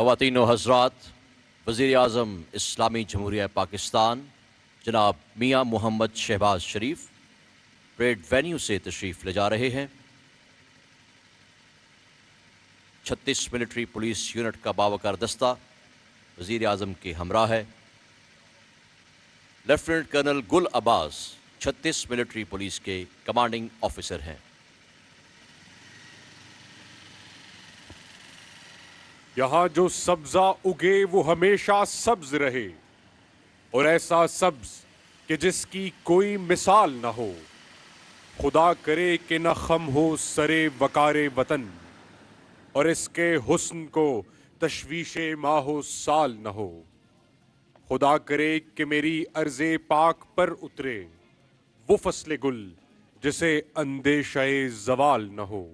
خواتین و حضرات، وزیر اعظم اسلامی جمہوریہ پاکستان جناب میاں محمد شہباز شریف پریڈ وینیو سے تشریف لے جا رہے ہیں۔ 36 ملٹری پولیس یونٹ کا باوقار دستہ وزیر اعظم کے ہمراہ ہے۔ لیفٹیننٹ کرنل گل عباس 36 ملٹری پولیس کے کمانڈنگ آفیسر ہیں۔ یہاں جو سبزہ اگے وہ ہمیشہ سبز رہے، اور ایسا سبز کہ جس کی کوئی مثال نہ ہو۔ خدا کرے کہ نہ خم ہو سرے وقار وطن، اور اس کے حسن کو تشویش ماہ و سال نہ ہو۔ خدا کرے کہ میری ارض پاک پر اترے وہ فصل گل جسے اندیشہ زوال نہ ہو۔